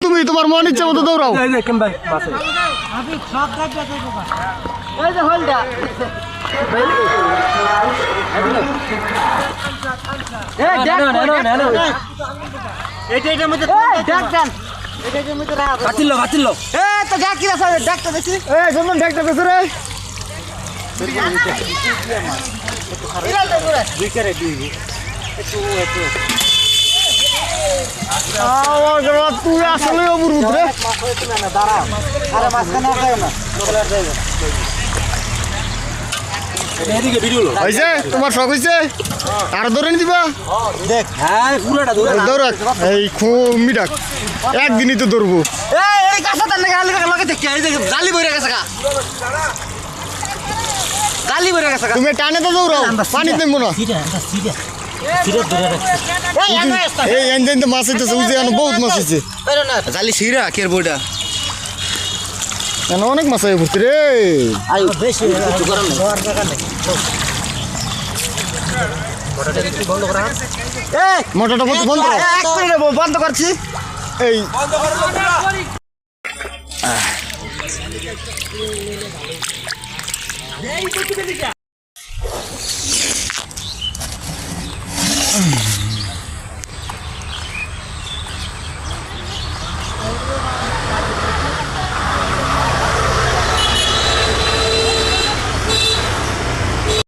তুমি তোমার মন ইচ্ছা মতো দৌড়াও। তুই আসলে অবরুদ্ধ রে। তোমার শখ হয়েছে আরো ধরে নি দিবা দৌড়াক এই খুমি ডাক একদিনই তো ধরবো। তুমি টানে তো দৌড়াও পানি দেবো না। এই এনজেন তো মাছ হইতেছে উজে বহুত মাছ হয়েছে জালি সিরা কের বইটা অনেক মাছ হয়ে ঘুরছে রে। মোটরটা বন্ধ বন্ধ করছি এই